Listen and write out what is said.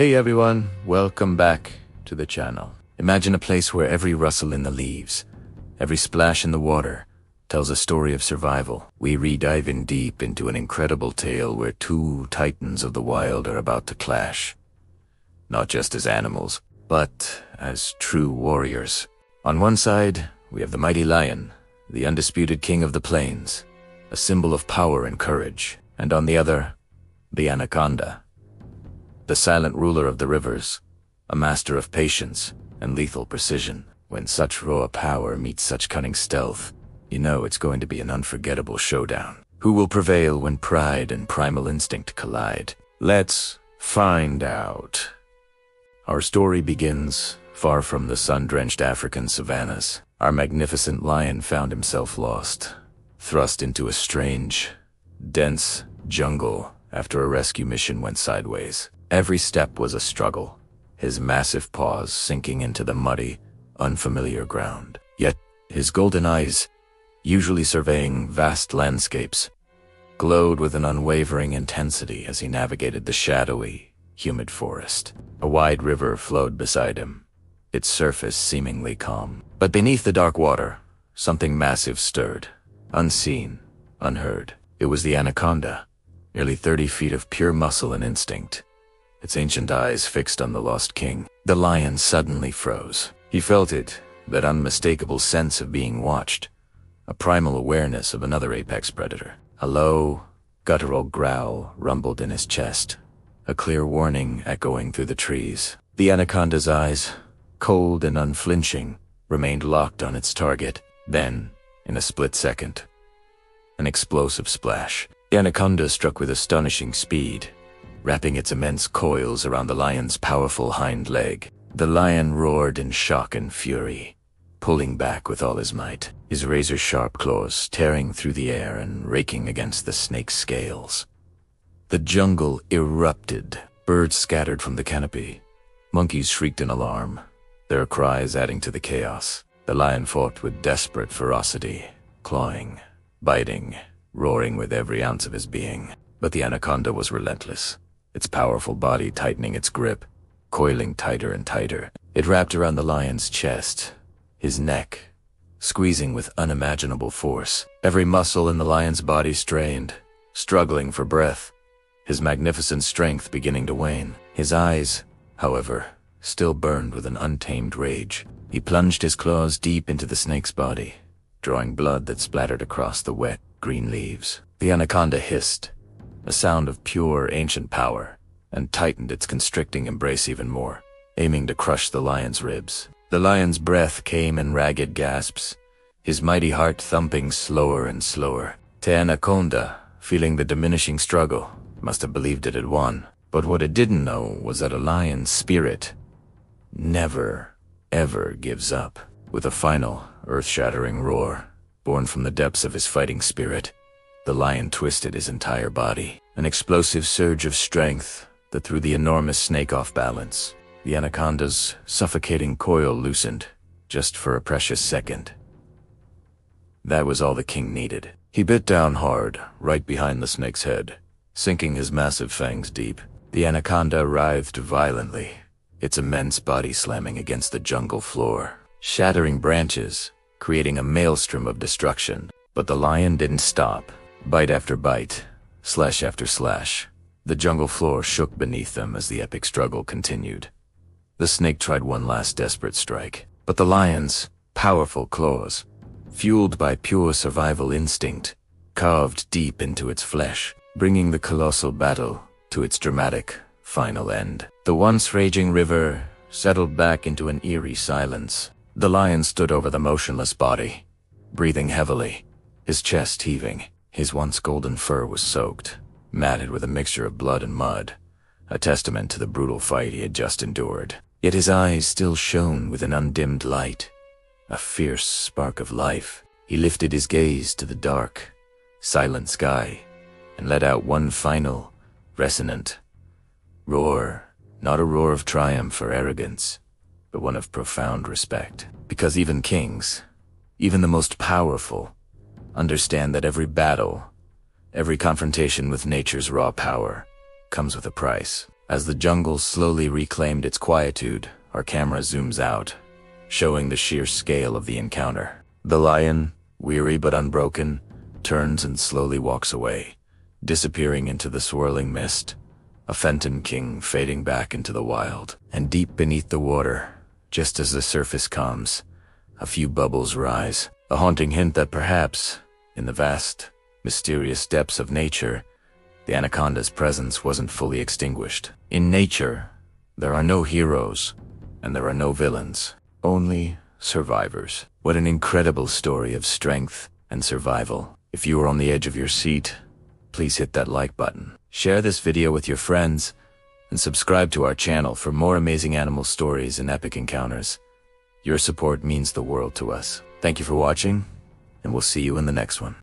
Hey everyone, welcome back to the channel. Imagine a place where every rustle in the leaves, every splash in the water, tells a story of survival. We re-dive in deep into an incredible tale where two titans of the wild are about to clash. Not just as animals, but as true warriors. On one side, we have the mighty lion, the undisputed king of the plains, a symbol of power and courage. And on the other, the anaconda, the silent ruler of the rivers, a master of patience and lethal precision. When such raw power meets such cunning stealth, you know it's going to be an unforgettable showdown. Who will prevail when pride and primal instinct collide? Let's find out. Our story begins far from the sun-drenched African savannas. Our magnificent lion found himself lost, thrust into a strange, dense jungle after a rescue mission went sideways. Every step was a struggle, his massive paws sinking into the muddy, unfamiliar ground. Yet his golden eyes, usually surveying vast landscapes, glowed with an unwavering intensity as he navigated the shadowy, humid forest. A wide river flowed beside him, its surface seemingly calm. But beneath the dark water, something massive stirred, unseen, unheard. It was the anaconda, nearly 30 feet of pure muscle and instinct, its ancient eyes fixed on the lost king. The lion suddenly froze. He felt it, that unmistakable sense of being watched, a primal awareness of another apex predator. A low, guttural growl rumbled in his chest, a clear warning echoing through the trees. The anaconda's eyes, cold and unflinching, remained locked on its target. Then, in a split second, an explosive splash. The anaconda struck with astonishing speed, wrapping its immense coils around the lion's powerful hind leg. The lion roared in shock and fury, pulling back with all his might, his razor-sharp claws tearing through the air and raking against the snake's scales. The jungle erupted. Birds scattered from the canopy. Monkeys shrieked in alarm, their cries adding to the chaos. The lion fought with desperate ferocity, clawing, biting, roaring with every ounce of his being. But the anaconda was relentless, its powerful body tightening its grip, coiling tighter and tighter. It wrapped around the lion's chest, his neck, squeezing with unimaginable force. Every muscle in the lion's body strained, struggling for breath, his magnificent strength beginning to wane. His eyes, however, still burned with an untamed rage. He plunged his claws deep into the snake's body, drawing blood that splattered across the wet, green leaves. The anaconda hissed, a sound of pure ancient power, and tightened its constricting embrace even more, aiming to crush the lion's ribs. The lion's breath came in ragged gasps, his mighty heart thumping slower and slower. The anaconda, feeling the diminishing struggle, must have believed it had won. But what it didn't know was that a lion's spirit never, ever gives up. With a final, earth-shattering roar, born from the depths of his fighting spirit, the lion twisted his entire body, an explosive surge of strength that threw the enormous snake off balance. The anaconda's suffocating coil loosened, just for a precious second. That was all the king needed. He bit down hard, right behind the snake's head, sinking his massive fangs deep. The anaconda writhed violently, its immense body slamming against the jungle floor, shattering branches, creating a maelstrom of destruction. But the lion didn't stop. Bite after bite, slash after slash, the jungle floor shook beneath them as the epic struggle continued. The snake tried one last desperate strike, but the lion's powerful claws, fueled by pure survival instinct, carved deep into its flesh, bringing the colossal battle to its dramatic, final end. The once raging river settled back into an eerie silence. The lion stood over the motionless body, breathing heavily, his chest heaving. His once golden fur was soaked, matted with a mixture of blood and mud, a testament to the brutal fight he had just endured. Yet his eyes still shone with an undimmed light, a fierce spark of life. He lifted his gaze to the dark, silent sky, and let out one final, resonant roar. Not a roar of triumph or arrogance, but one of profound respect. Because even kings, even the most powerful, understand that every battle, every confrontation with nature's raw power, comes with a price. As the jungle slowly reclaimed its quietude, our camera zooms out, showing the sheer scale of the encounter. The lion, weary but unbroken, turns and slowly walks away, disappearing into the swirling mist, a Fenton king fading back into the wild. And deep beneath the water, just as the surface calms, a few bubbles rise, a haunting hint that perhaps, in the vast, mysterious depths of nature, the anaconda's presence wasn't fully extinguished. In nature, there are no heroes, and there are no villains, only survivors. What an incredible story of strength and survival. If you are on the edge of your seat, please hit that like button. Share this video with your friends, and subscribe to our channel for more amazing animal stories and epic encounters. Your support means the world to us. Thank you for watching, and we'll see you in the next one.